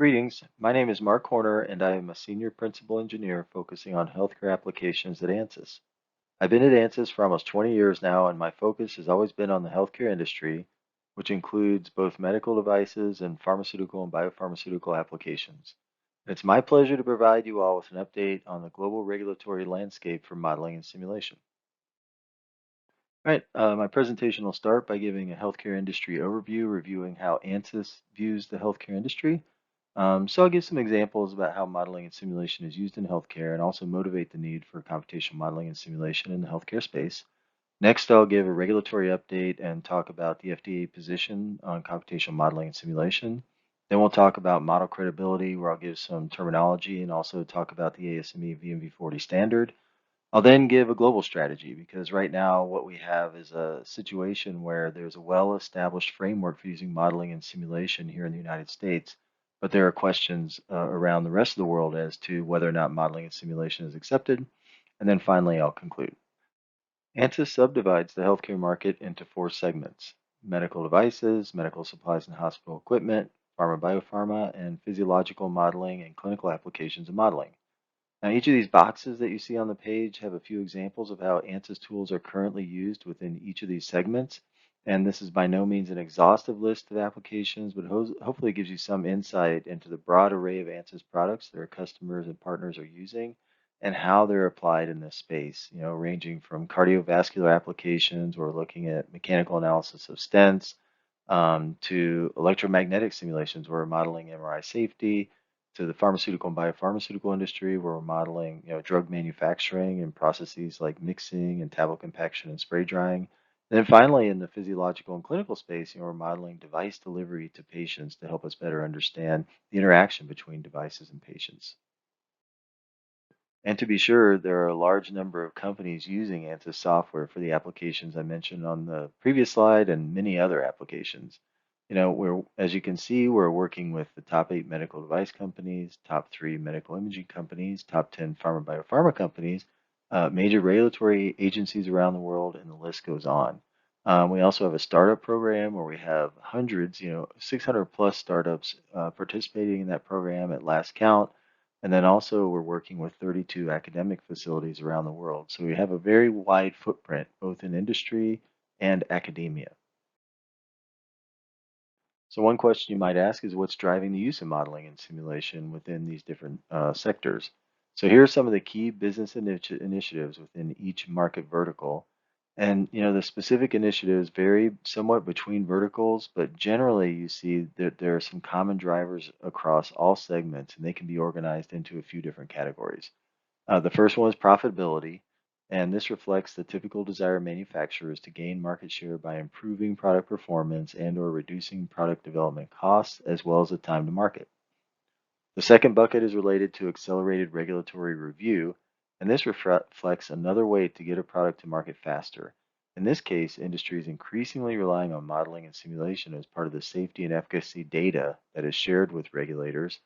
Greetings, my name is Mark Horner and I am a senior principal engineer focusing on healthcare applications at Ansys. I've been at Ansys for almost 20 years now and my focus has always been on the healthcare industry, which includes both medical devices and pharmaceutical and biopharmaceutical applications. It's my pleasure to provide you all with an update on the global regulatory landscape for modeling and simulation. All right, my presentation will start by giving a healthcare industry overview, reviewing how Ansys views the healthcare industry. So I'll give some examples about how modeling and simulation is used in healthcare and also motivate the need for computational modeling and simulation in the healthcare space. Next, I'll give a regulatory update and talk about the FDA position on computational modeling and simulation. Then we'll talk about model credibility, where I'll give some terminology and also talk about the ASME VMV40 standard. I'll then give a global strategy because right now what we have is a situation where there's a well-established framework for using modeling and simulation here in the United States, but there are questions around the rest of the world as to whether or not modeling and simulation is accepted. And then finally, I'll conclude. ANSYS subdivides the healthcare market into four segments: medical devices, medical supplies and hospital equipment, pharma biopharma, and physiological modeling and clinical applications of modeling. Now, each of these boxes that you see on the page have a few examples of how Ansys tools are currently used within each of these segments. And this is by no means an exhaustive list of applications, but hopefully it gives you some insight into the broad array of Ansys products that our customers and partners are using and how they're applied in this space, ranging from cardiovascular applications, we're looking at mechanical analysis of stents, to electromagnetic simulations, where we're modeling MRI safety, to the pharmaceutical and biopharmaceutical industry, where we're modeling, drug manufacturing and processes like mixing and tablet compaction and spray drying. And then finally, in the physiological and clinical space, we're modeling device delivery to patients to help us better understand the interaction between devices and patients. And to be sure, there are a large number of companies using Ansys software for the applications I mentioned on the previous slide and many other applications. As you can see, we're working with the top 8 medical device companies, top 3 medical imaging companies, top 10 pharma biopharma companies, major regulatory agencies around the world, and the list goes on. We also have a startup program where we have hundreds, 600 plus startups participating in that program at last count. And then also we're working with 32 academic facilities around the world. So we have a very wide footprint, both in industry and academia. So one question you might ask is what's driving the use of modeling and simulation within these different sectors? So here are some of the key business initiatives within each market vertical. And the specific initiatives vary somewhat between verticals, but generally you see that there are some common drivers across all segments, and they can be organized into a few different categories. The first one is profitability, and this reflects the typical desire of manufacturers to gain market share by improving product performance and/or reducing product development costs, as well as the time to market. The second bucket is related to accelerated regulatory review, and this reflects another way to get a product to market faster. In this case, industry is increasingly relying on modeling and simulation as part of the safety and efficacy data that is shared with regulators.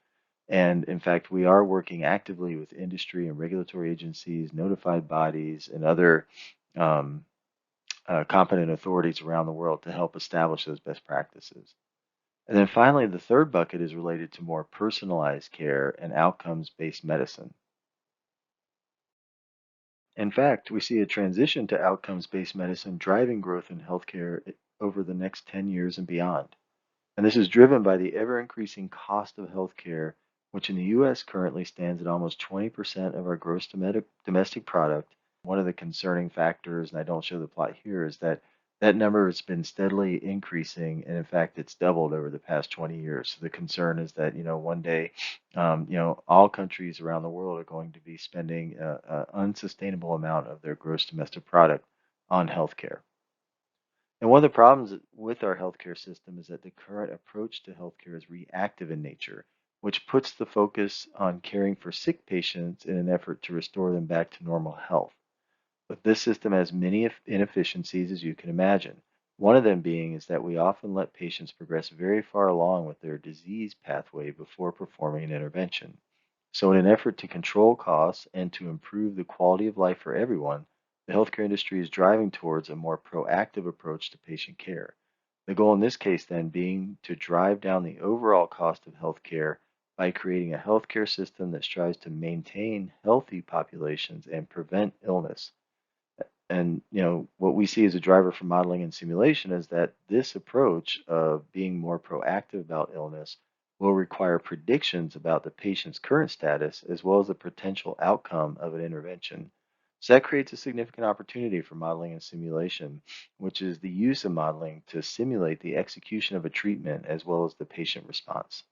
And in fact, we are working actively with industry and regulatory agencies, notified bodies, and other um, competent authorities around the world to help establish those best practices. And then finally, the third bucket is related to more personalized care and outcomes-based medicine. In fact, we see a transition to outcomes-based medicine driving growth in healthcare over the next 10 years and beyond. And this is driven by the ever-increasing cost of healthcare, which in the US currently stands at almost 20% of our gross domestic product. One of the concerning factors, and I don't show the plot here, is that that number has been steadily increasing, and in fact, it's doubled over the past 20 years. So the concern is that, one day, all countries around the world are going to be spending an unsustainable amount of their gross domestic product on healthcare. And one of the problems with our healthcare system is that the current approach to healthcare is reactive in nature, which puts the focus on caring for sick patients in an effort to restore them back to normal health. But this system has many inefficiencies, as you can imagine. One of them being is that we often let patients progress very far along with their disease pathway before performing an intervention. So in an effort to control costs and to improve the quality of life for everyone, the healthcare industry is driving towards a more proactive approach to patient care. The goal in this case then being to drive down the overall cost of healthcare by creating a healthcare system that strives to maintain healthy populations and prevent illness. And what we see as a driver for modeling and simulation is that this approach of being more proactive about illness will require predictions about the patient's current status as well as the potential outcome of an intervention. So that creates a significant opportunity for modeling and simulation, which is the use of modeling to simulate the execution of a treatment as well as the patient response.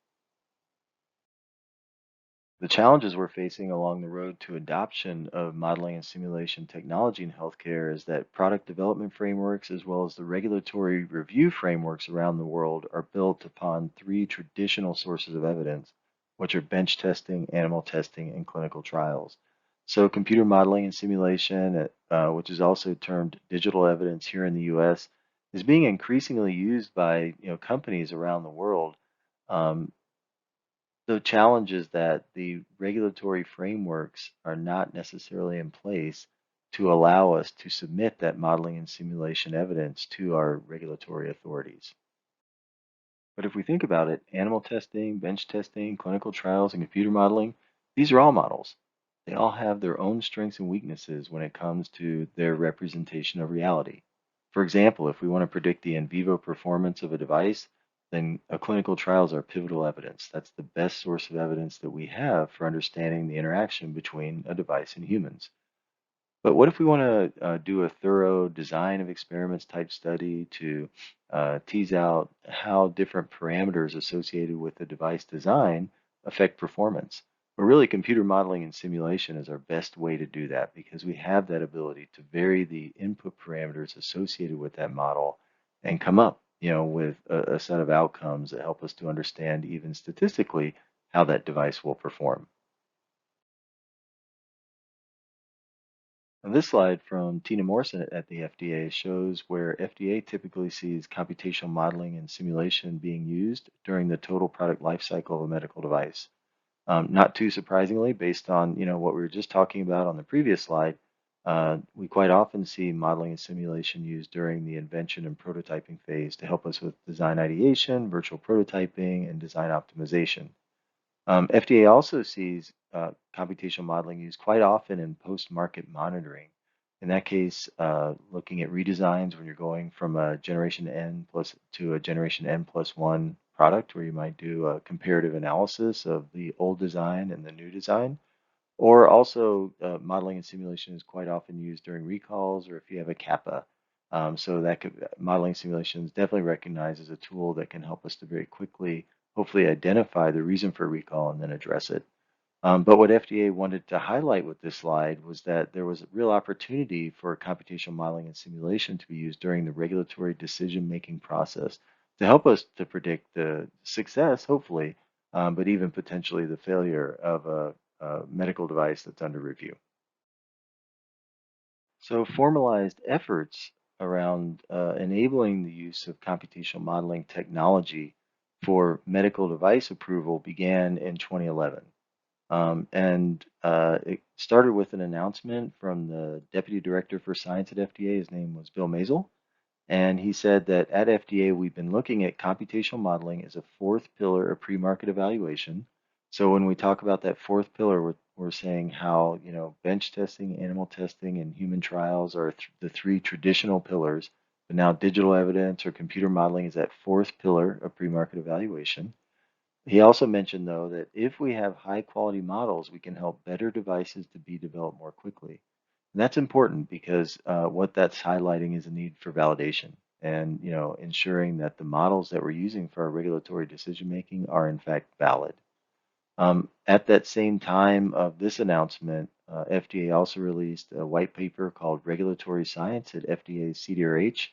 The challenges we're facing along the road to adoption of modeling and simulation technology in healthcare is that product development frameworks, as well as the regulatory review frameworks around the world, are built upon three traditional sources of evidence, which are bench testing, animal testing, and clinical trials. So, computer modeling and simulation, which is also termed digital evidence here in the U.S., is being increasingly used by companies around the world. Um, the challenge is that the regulatory frameworks are not necessarily in place to allow us to submit that modeling and simulation evidence to our regulatory authorities. But if we think about it, animal testing, bench testing, clinical trials, and computer modeling, these are all models. They all have their own strengths and weaknesses when it comes to their representation of reality. For example, if we want to predict the in vivo performance of a device, then clinical trials are pivotal evidence. That's the best source of evidence that we have for understanding the interaction between a device and humans. But what if we want to do a thorough design of experiments type study to tease out how different parameters associated with the device design affect performance? But really, computer modeling and simulation is our best way to do that because we have that ability to vary the input parameters associated with that model and come up, with a set of outcomes that help us to understand even statistically how that device will perform. And this slide from Tina Morrison at the FDA shows where FDA typically sees computational modeling and simulation being used during the total product lifecycle of a medical device. Not too surprisingly, based on what we were just talking about on the previous slide, we quite often see modeling and simulation used during the invention and prototyping phase to help us with design ideation, virtual prototyping, and design optimization. FDA also sees computational modeling used quite often in post-market monitoring. In that case, looking at redesigns when you're going from a generation N plus to a generation N plus one product, where you might do a comparative analysis of the old design and the new design. Or also, modeling and simulation is quite often used during recalls or if you have a kappa. So that modeling simulation is definitely recognized as a tool that can help us to very quickly, hopefully, identify the reason for recall and then address it. But what FDA wanted to highlight with this slide was that there was a real opportunity for computational modeling and simulation to be used during the regulatory decision-making process to help us to predict the success, hopefully, but even potentially the failure of a medical device that's under review. So formalized efforts around enabling the use of computational modeling technology for medical device approval began in 2011. And it started with an announcement from the Deputy Director for Science at FDA. His name was Bill Mazel. And he said that at FDA, we've been looking at computational modeling as a fourth pillar of pre-market evaluation. So when we talk about that fourth pillar, we're saying how, bench testing, animal testing, and human trials are the three traditional pillars. But now digital evidence or computer modeling is that fourth pillar of pre-market evaluation. He also mentioned, though, that if we have high quality models, we can help better devices to be developed more quickly. And that's important because what that's highlighting is a need for validation and ensuring that the models that we're using for our regulatory decision making are in fact valid. At that same time of this announcement, FDA also released a white paper called Regulatory Science at FDA's CDRH.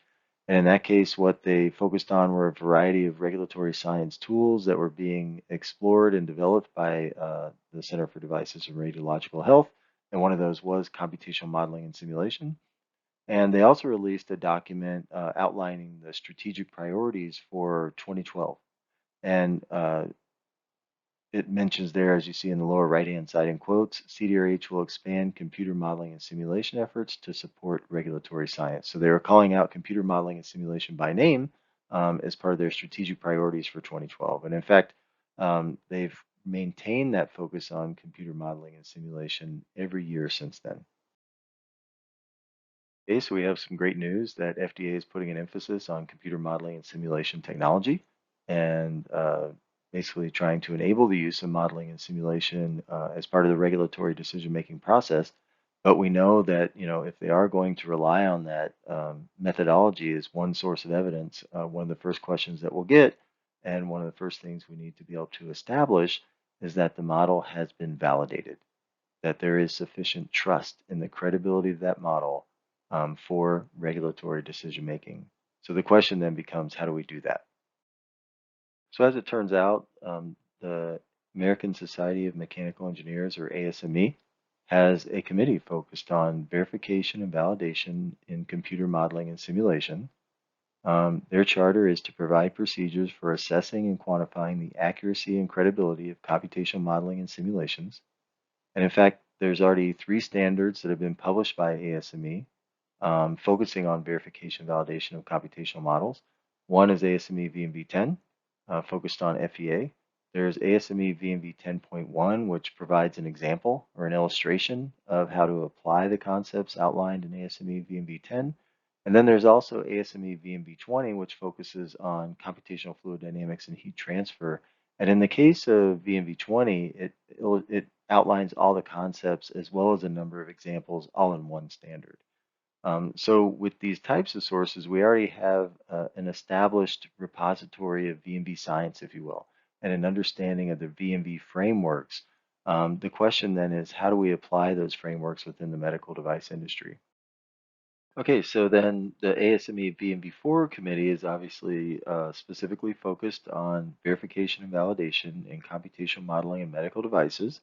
And in that case, what they focused on were a variety of regulatory science tools that were being explored and developed by the Center for Devices and Radiological Health. And one of those was computational modeling and simulation. And they also released a document outlining the strategic priorities for 2012. And it mentions there, as you see in the lower right-hand side in quotes, CDRH will expand computer modeling and simulation efforts to support regulatory science. So they were calling out computer modeling and simulation by name as part of their strategic priorities for 2012. And in fact, they've maintained that focus on computer modeling and simulation every year since then. Okay, so we have some great news that FDA is putting an emphasis on computer modeling and simulation technology and basically trying to enable the use of modeling and simulation as part of the regulatory decision-making process. But we know that, if they are going to rely on that methodology as one source of evidence, one of the first questions that we'll get and one of the first things we need to be able to establish is that the model has been validated, that there is sufficient trust in the credibility of that model for regulatory decision making. So the question then becomes, how do we do that? So as it turns out, the American Society of Mechanical Engineers, or ASME, has a committee focused on verification and validation in computer modeling and simulation. Their charter is to provide procedures for assessing and quantifying the accuracy and credibility of computational modeling and simulations. And in fact, there's already 3 standards that have been published by ASME focusing on verification and validation of computational models. One is ASME VMV 10, focused on FEA. There's ASME VMV 10.1, which provides an example or an illustration of how to apply the concepts outlined in ASME VMV 10. And then there's also ASME VMV 20, which focuses on computational fluid dynamics and heat transfer. And in the case of VMV 20, it outlines all the concepts as well as a number of examples all in one standard. So with these types of sources, we already have an established repository of VMV science, if you will, and an understanding of the VMV frameworks. The question then is, how do we apply those frameworks within the medical device industry? Okay, so then the ASME VMV4 committee is obviously specifically focused on verification and validation in computational modeling in medical devices.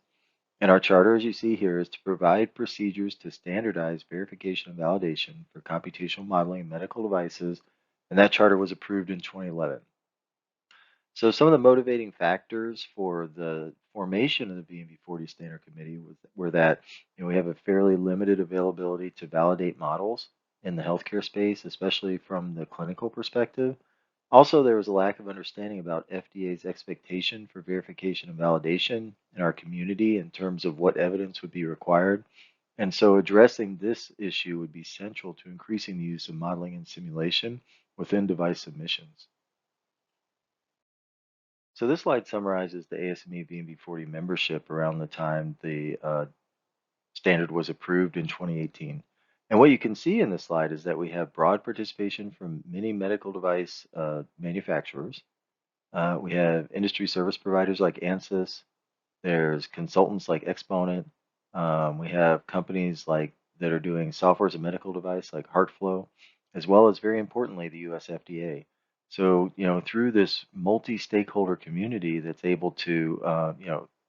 And our charter, as you see here, is to provide procedures to standardize verification and validation for computational modeling in medical devices, and that charter was approved in 2011. So some of the motivating factors for the formation of the VMV40 Standard Committee were that we have a fairly limited availability to validate models in the healthcare space, especially from the clinical perspective. Also, there was a lack of understanding about FDA's expectation for verification and validation in our community in terms of what evidence would be required. And so addressing this issue would be central to increasing the use of modeling and simulation within device submissions. So this slide summarizes the ASME VMV40 membership around the time the standard was approved in 2018. And what you can see in the slide is that we have broad participation from many medical device manufacturers. We have industry service providers like Ansys. There's consultants like Exponent. We have companies that are doing software as a medical device like HeartFlow, as well as, very importantly, the US FDA. So, through this multi-stakeholder community that's able to,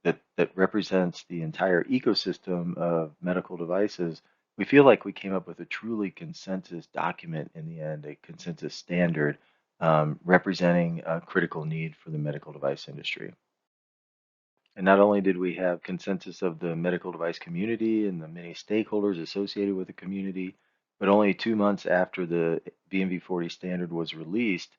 that represents the entire ecosystem of medical devices, we feel like we came up with a truly consensus document in the end, a consensus standard representing a critical need for the medical device industry. And not only did we have consensus of the medical device community and the many stakeholders associated with the community, but only 2 months after the VMV40 standard was released,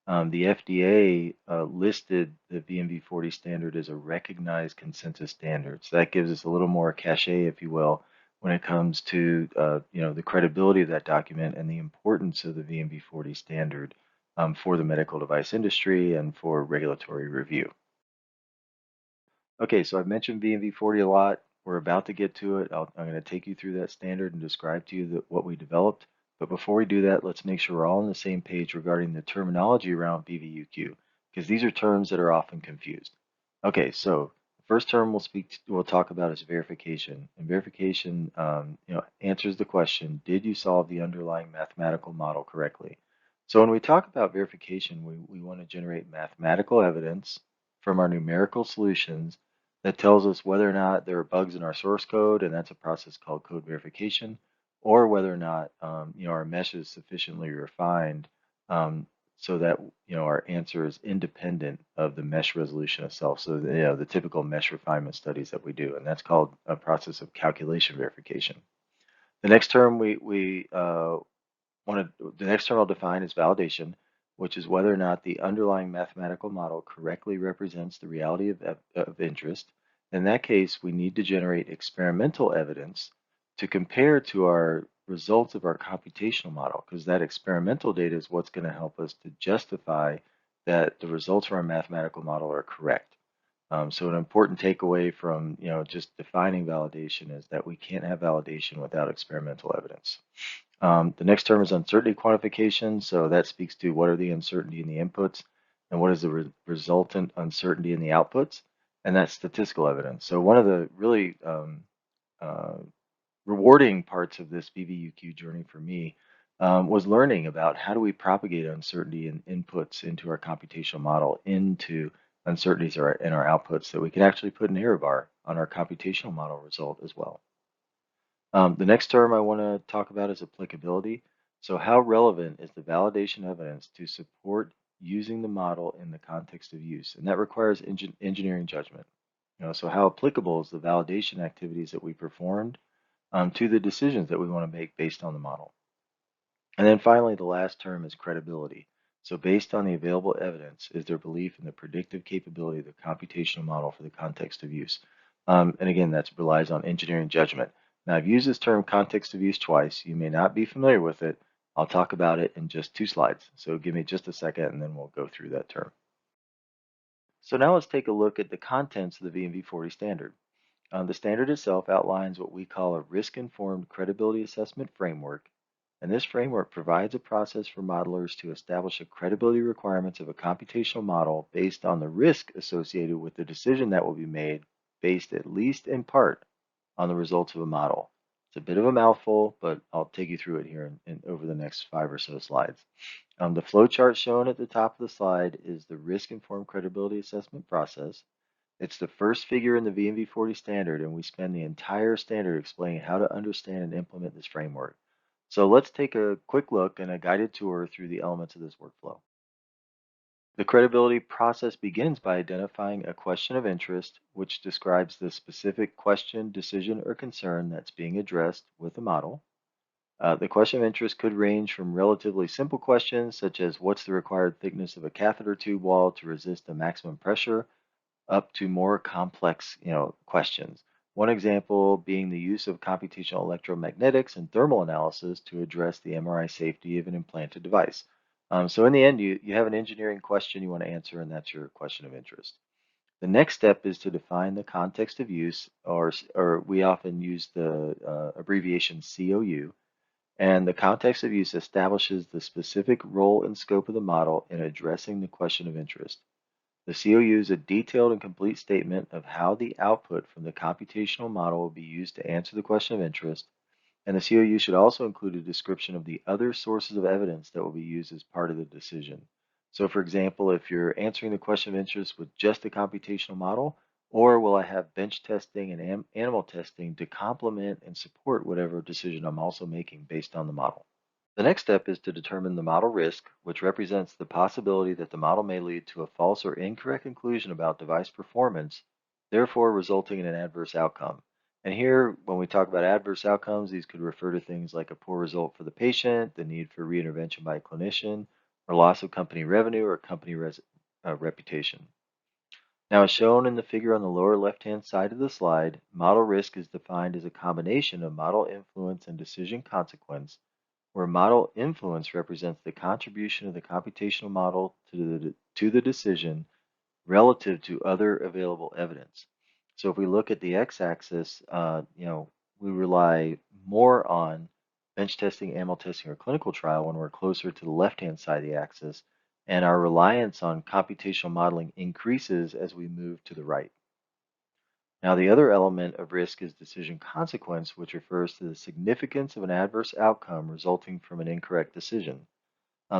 the FDA listed the VMV40 standard as a recognized consensus standard. So that gives us a little more cachet, if you will, when it comes to the credibility of that document and the importance of the VMV40 standard for the medical device industry and for regulatory review. Okay, so I've mentioned VMV40 a lot. We're about to get to it. I'm going to take you through that standard and describe to you what we developed. But before we do that, let's make sure we're all on the same page regarding the terminology around VVUQ, because these are terms that are often confused. Okay, so the first term we'll talk about is verification. And verification answers the question, did you solve the underlying mathematical model correctly? So when we talk about verification, we want to generate mathematical evidence from our numerical solutions that tells us whether or not there are bugs in our source code, and that's a process called code verification, or whether or not our mesh is sufficiently refined so that our answer is independent of the mesh resolution itself. So the typical mesh refinement studies that we do, and that's called a process of calculation verification. The next term the next term I'll define is validation. which is whether or not the underlying mathematical model correctly represents the reality of interest. In that case, we need to generate experimental evidence to compare to our results of our computational model, because that experimental data is what's going to help us to justify that the results from our mathematical model are correct. So an important takeaway from just defining validation is that we can't have validation without experimental evidence. The next term is uncertainty quantification. So that speaks to what are the uncertainty in the inputs and what is the resultant uncertainty in the outputs, and that's statistical evidence. So one of the really uh, rewarding parts of this BBUQ journey for me was learning about how do we propagate uncertainty in inputs into our computational model into uncertainties in our outputs that we can actually put an error bar on our computational model result as well. The next term I want to talk about is applicability. So how relevant is the validation evidence to support using the model in the context of use? And that requires engineering judgment. So how applicable is the validation activities that we performed to the decisions that we want to make based on the model? And then finally, the last term is credibility. So based on the available evidence, is there belief in the predictive capability of the computational model for the context of use? And again, that relies on engineering judgment. Now, I've used this term context of use twice. You may not be familiar with it. I'll talk about it in just 2 slides. So give me just a second and then we'll go through that term. So now let's take a look at the contents of the VNV-40 standard. The standard itself outlines what we call a risk-informed credibility assessment framework, and this framework provides a process for modelers to establish the credibility requirements of a computational model based on the risk associated with the decision that will be made, based at least in part on the results of a model. It's a bit of a mouthful, but I'll take you through it here over the next 5 or so slides. The flow chart shown at the top of the slide is the risk-informed credibility assessment process. It's the first figure in the VNV-40 standard, and we spend the entire standard explaining how to understand and implement this framework. So let's take a quick look and a guided tour through the elements of this workflow. The credibility process begins by identifying a question of interest, which describes the specific question, decision, or concern that's being addressed with the model. The question of interest could range from relatively simple questions, such as what's the required thickness of a catheter tube wall to resist the maximum pressure, up to more complex, questions. One example being the use of computational electromagnetics and thermal analysis to address the MRI safety of an implanted device. So in the end, you have an engineering question you want to answer, and that's your question of interest. The next step is to define the context of use, or we often use the abbreviation COU, and the context of use establishes the specific role and scope of the model in addressing the question of interest. The COU is a detailed and complete statement of how the output from the computational model will be used to answer the question of interest, and the COU should also include a description of the other sources of evidence that will be used as part of the decision. So for example, if you're answering the question of interest with just a computational model, or will I have bench testing and animal testing to complement and support whatever decision I'm also making based on the model? The next step is to determine the model risk, which represents the possibility that the model may lead to a false or incorrect conclusion about device performance, therefore resulting in an adverse outcome. And here, when we talk about adverse outcomes, these could refer to things like a poor result for the patient, the need for reintervention by a clinician, or loss of company revenue or company reputation. Now, as shown in the figure on the lower left-hand side of the slide, model risk is defined as a combination of model influence and decision consequence, where model influence represents the contribution of the computational model to the decision relative to other available evidence. So if we look at the x-axis, we rely more on bench testing, animal testing, or clinical trial when we're closer to the left-hand side of the axis, and our reliance on computational modeling increases as we move to the right. Now, the other element of risk is decision consequence, which refers to the significance of an adverse outcome resulting from an incorrect decision.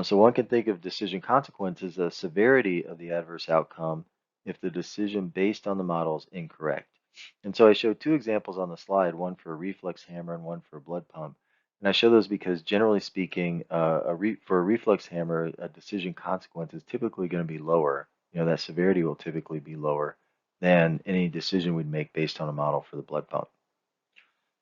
So one can think of decision consequence as the severity of the adverse outcome if the decision based on the model is incorrect. And so I showed 2 examples on the slide, one for a reflex hammer and one for a blood pump. And I show those because generally speaking, for a reflex hammer, a decision consequence is typically going to be lower. That severity will typically be lower than any decision we'd make based on a model for the blood pump.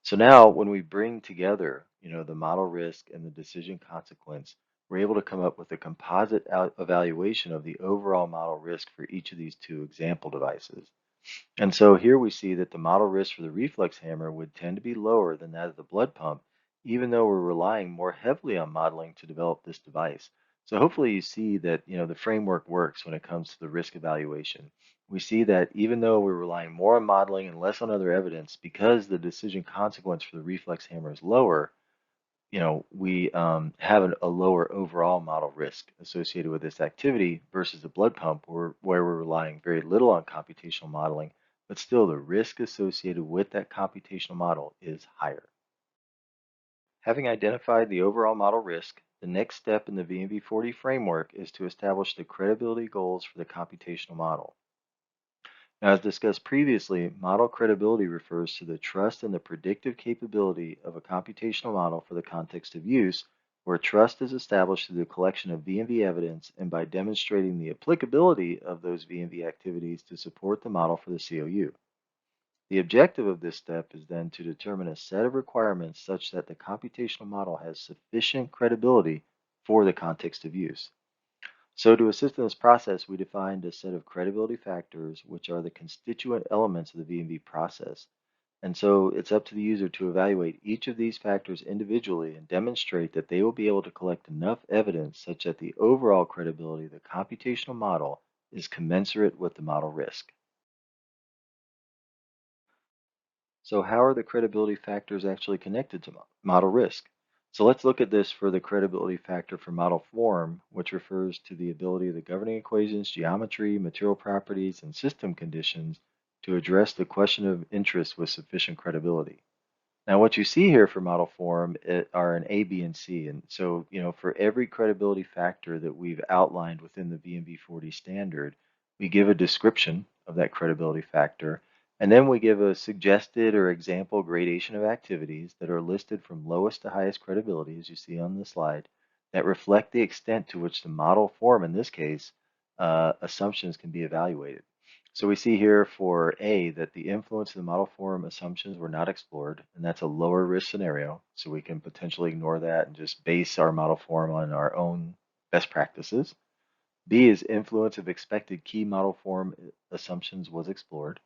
So now when we bring together, the model risk and the decision consequence, we're able to come up with a composite evaluation of the overall model risk for each of these two example devices. And so here we see that the model risk for the reflex hammer would tend to be lower than that of the blood pump, even though we're relying more heavily on modeling to develop this device. So hopefully you see that the framework works when it comes to the risk evaluation. We see that even though we're relying more on modeling and less on other evidence, because the decision consequence for the reflex hammer is lower, we have a lower overall model risk associated with this activity versus the blood pump, where we're relying very little on computational modeling, but still the risk associated with that computational model is higher. Having identified the overall model risk, the next step in the VMV40 framework is to establish the credibility goals for the computational model. Now, as discussed previously, model credibility refers to the trust and the predictive capability of a computational model for the context of use, where trust is established through the collection of VMV evidence and by demonstrating the applicability of those VMV activities to support the model for the COU. The objective of this step is then to determine a set of requirements such that the computational model has sufficient credibility for the context of use. So to assist in this process, we defined a set of credibility factors, which are the constituent elements of the V&V process. And so it's up to the user to evaluate each of these factors individually and demonstrate that they will be able to collect enough evidence such that the overall credibility of the computational model is commensurate with the model risk. So how are the credibility factors actually connected to model risk? So let's look at this for the credibility factor for model form, which refers to the ability of the governing equations, geometry, material properties, and system conditions to address the question of interest with sufficient credibility. Now, what you see here for model form are an A, B, and C. And so, for every credibility factor that we've outlined within the VMV40 standard, we give a description of that credibility factor, and then we give a suggested or example gradation of activities that are listed from lowest to highest credibility, as you see on the slide, that reflect the extent to which the model form, in this case, assumptions can be evaluated. So we see here for A that the influence of the model form assumptions were not explored, and that's a lower risk scenario. So we can potentially ignore that and just base our model form on our own best practices. B is influence of expected key model form assumptions was explored.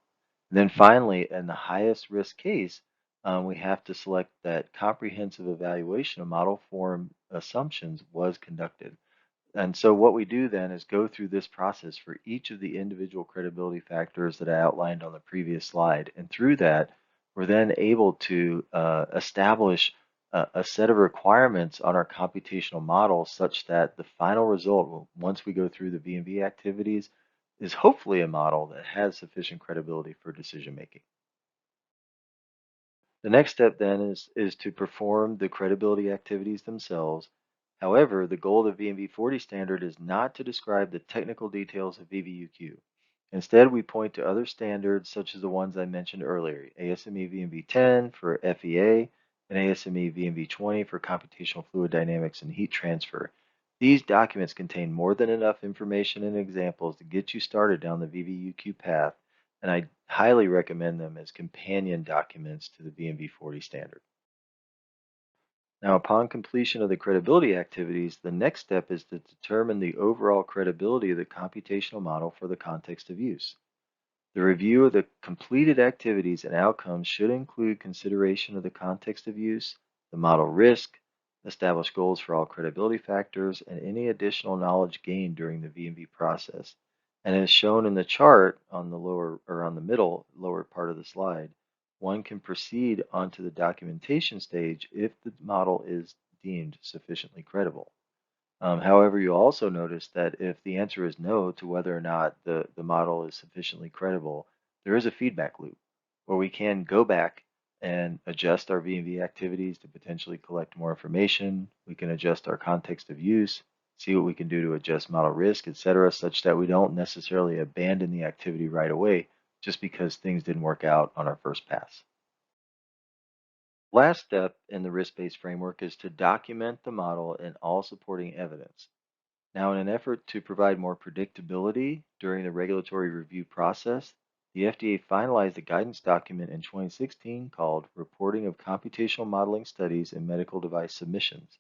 And then finally, in the highest risk case, we have to select that comprehensive evaluation of model form assumptions was conducted. And so what we do then is go through this process for each of the individual credibility factors that I outlined on the previous slide. And through that, we're then able to establish a set of requirements on our computational model such that the final result, once we go through the V&V activities, is hopefully a model that has sufficient credibility for decision making. The next step then is to perform the credibility activities themselves. However, the goal of the VMV40 standard is not to describe the technical details of VVUQ. Instead, we point to other standards such as the ones I mentioned earlier, ASME VMV10 for FEA and ASME VMV20 for computational fluid dynamics and heat transfer. These documents contain more than enough information and examples to get you started down the VVUQ path, and I highly recommend them as companion documents to the VMV40 standard. Now, upon completion of the credibility activities, the next step is to determine the overall credibility of the computational model for the context of use. The review of the completed activities and outcomes should include consideration of the context of use, the model risk, establish goals for all credibility factors, and any additional knowledge gained during the V&V process. And as shown in the chart on the middle lower part of the slide, one can proceed onto the documentation stage if the model is deemed sufficiently credible. However, you'll also notice that if the answer is no to whether or not the model is sufficiently credible, there is a feedback loop where we can go back and adjust our V&V activities to potentially collect more information. We can adjust our context of use, see what we can do to adjust model risk, etc., such that we don't necessarily abandon the activity right away just because things didn't work out on our first pass. Last step in the risk-based framework is to document the model and all supporting evidence. Now, in an effort to provide more predictability during the regulatory review process, the FDA finalized a guidance document in 2016 called Reporting of Computational Modeling Studies in Medical Device Submissions.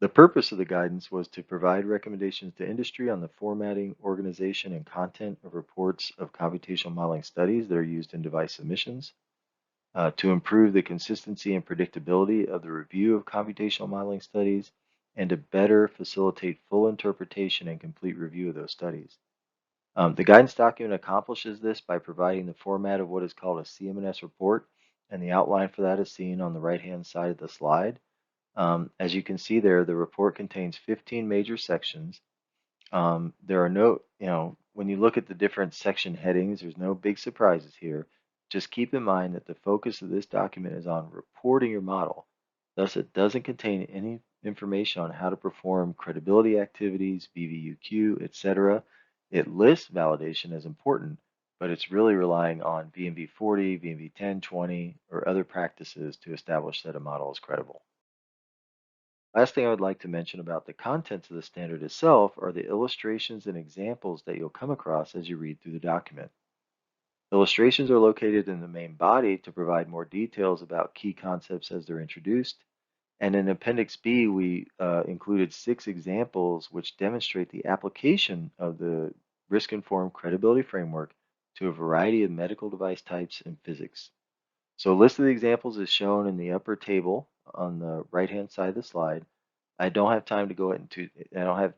The purpose of the guidance was to provide recommendations to industry on the formatting, organization, and content of reports of computational modeling studies that are used in device submissions, to improve the consistency and predictability of the review of computational modeling studies, and to better facilitate full interpretation and complete review of those studies. The guidance document accomplishes this by providing the format of what is called a CM&S report, and the outline for that is seen on the right-hand side of the slide. As you can see there, the report contains 15 major sections. There are no, when you look at the different section headings, there's no big surprises here. Just keep in mind that the focus of this document is on reporting your model. Thus, it doesn't contain any information on how to perform credibility activities, VVUQ, etc. It lists validation as important, but it's really relying on VMV 40, VMV 10, 20, or other practices to establish that a model is credible. Last thing I would like to mention about the contents of the standard itself are the illustrations and examples that you'll come across as you read through the document. Illustrations are located in the main body to provide more details about key concepts as they're introduced. And in Appendix B, we included 6 examples which demonstrate the application of the risk-informed credibility framework to a variety of medical device types and physics. So a list of the examples is shown in the upper table on the right-hand side of the slide. I don't have time to go into, I don't have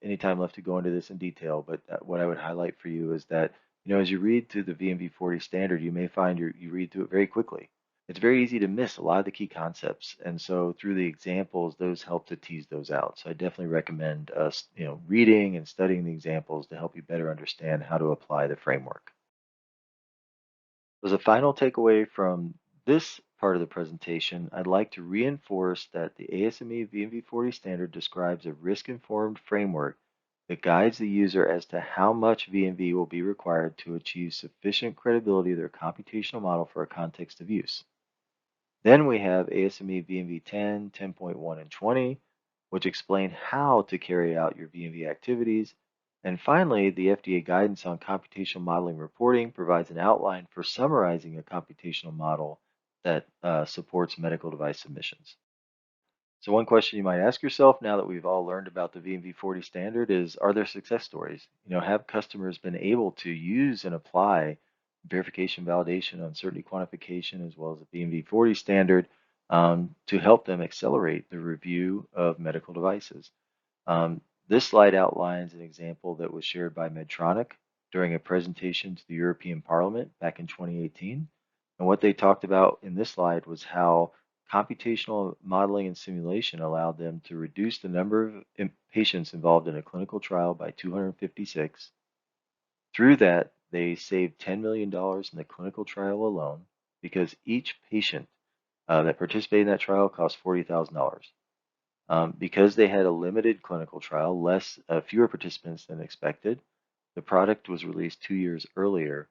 any time left to go into this in detail, but what I would highlight for you is that, as you read through the VMV 40 standard, you may find you read through it very quickly. It's very easy to miss a lot of the key concepts, and so through the examples, those help to tease those out. So I definitely recommend us, reading and studying the examples to help you better understand how to apply the framework. As a final takeaway from this part of the presentation, I'd like to reinforce that the ASME VMV40 standard describes a risk-informed framework that guides the user as to how much VMV will be required to achieve sufficient credibility of their computational model for a context of use. Then we have ASME VMV 10, 10.1, and 20, which explain how to carry out your VMV activities. And finally, the FDA guidance on computational modeling reporting provides an outline for summarizing a computational model that supports medical device submissions. So one question you might ask yourself now that we've all learned about the VMV40 standard is, are there success stories? Have customers been able to use and apply verification, validation, uncertainty quantification, as well as the VMV40 standard to help them accelerate the review of medical devices? This slide outlines an example that was shared by Medtronic during a presentation to the European Parliament back in 2018. And what they talked about in this slide was how computational modeling and simulation allowed them to reduce the number of patients involved in a clinical trial by 256. Through that, they saved $10 million in the clinical trial alone because each patient that participated in that trial cost $40,000. Because they had a limited clinical trial, fewer participants than expected, the product was released 2 years earlier.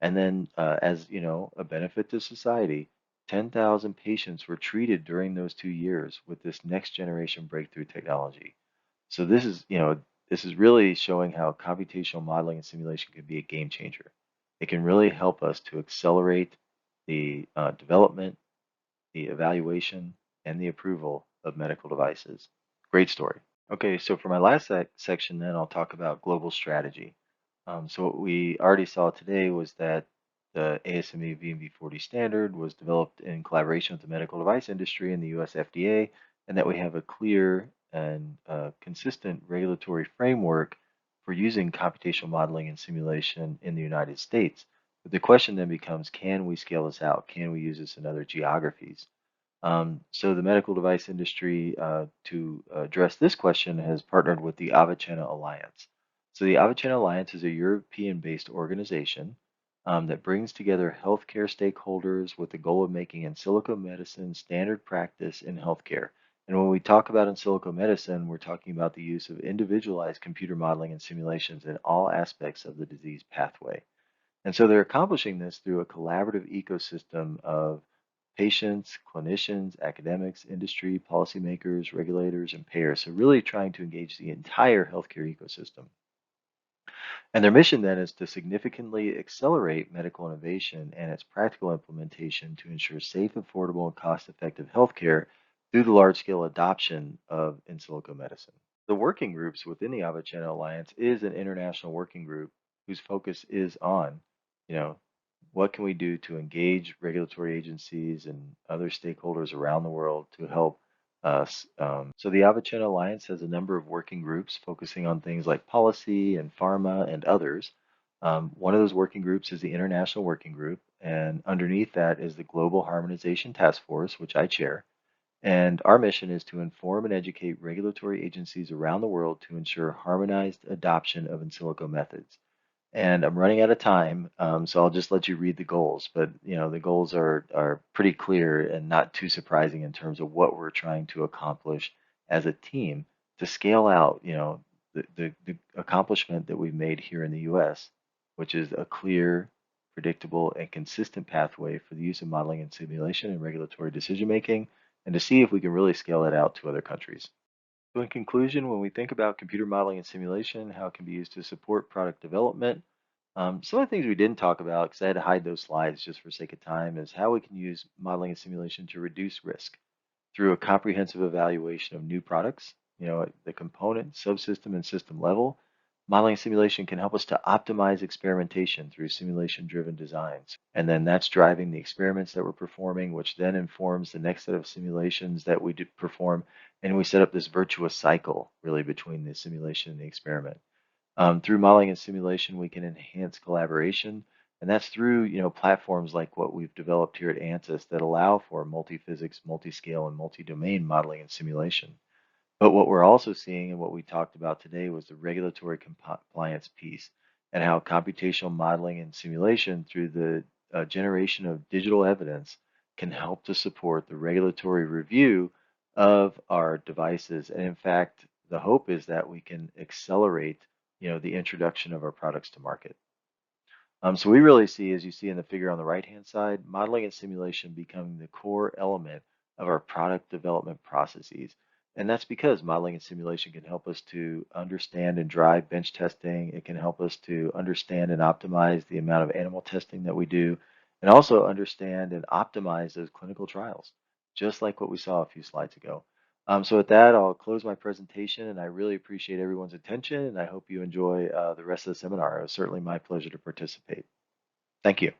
And then, as a benefit to society, 10,000 patients were treated during those 2 years with this next generation breakthrough technology. So this is really showing how computational modeling and simulation can be a game changer. It can really help us to accelerate the development, the evaluation, and the approval of medical devices. Great story. Okay, so for my last section then, I'll talk about global strategy. So what we already saw today was that the ASME VMV40 standard was developed in collaboration with the medical device industry and the US FDA, and that we have a clear and consistent regulatory framework for using computational modeling and simulation in the United States. But the question then becomes, can we scale this out? Can we use this in other geographies? So the medical device industry, to address this question, has partnered with the Avicenna Alliance. So the Avicenna Alliance is a European-based organization that brings together healthcare stakeholders with the goal of making in silico medicine standard practice in healthcare. And when we talk about in silico medicine, we're talking about the use of individualized computer modeling and simulations in all aspects of the disease pathway. And so they're accomplishing this through a collaborative ecosystem of patients, clinicians, academics, industry, policymakers, regulators, and payers. So really trying to engage the entire healthcare ecosystem. And their mission then is to significantly accelerate medical innovation and its practical implementation to ensure safe, affordable, and cost-effective healthcare through the large-scale adoption of in silico medicine. The working groups within the Avicena Alliance is an international working group whose focus is on, you know, what can we do to engage regulatory agencies and other stakeholders around the world to help us. So the Avicena Alliance has a number of working groups focusing on things like policy and pharma and others. One of those working groups is the International Working Group, and underneath that is the Global Harmonization Task Force, which I chair. And our mission is to inform and educate regulatory agencies around the world to ensure harmonized adoption of in silico methods. And I'm running out of time, so I'll just let you read the goals. But the goals are pretty clear and not too surprising in terms of what we're trying to accomplish as a team to scale out, the accomplishment that we've made here in the U.S., which is a clear, predictable, and consistent pathway for the use of modeling and simulation in regulatory decision making, and to see if we can really scale it out to other countries. So in conclusion, when we think about computer modeling and simulation, how it can be used to support product development, some of the things we didn't talk about, because I had to hide those slides just for sake of time, is how we can use modeling and simulation to reduce risk through a comprehensive evaluation of new products, at the component, subsystem, and system level. Modeling and simulation can help us to optimize experimentation through simulation-driven designs. And then that's driving the experiments that we're performing, which then informs the next set of simulations that we perform. And we set up this virtuous cycle, really, between the simulation and the experiment. Through modeling and simulation, we can enhance collaboration, and that's through platforms like what we've developed here at Ansys that allow for multi-physics, multi-scale, and multi-domain modeling and simulation. But what we're also seeing and what we talked about today was the regulatory compliance piece and how computational modeling and simulation through the generation of digital evidence can help to support the regulatory review of our devices. And in fact, the hope is that we can accelerate, the introduction of our products to market. So we really see, as you see in the figure on the right-hand side, modeling and simulation becoming the core element of our product development processes. And that's because modeling and simulation can help us to understand and drive bench testing. It can help us to understand and optimize the amount of animal testing that we do, and also understand and optimize those clinical trials, just like what we saw a few slides ago. So with that, I'll close my presentation, and I really appreciate everyone's attention, and I hope you enjoy the rest of the seminar. It was certainly my pleasure to participate. Thank you.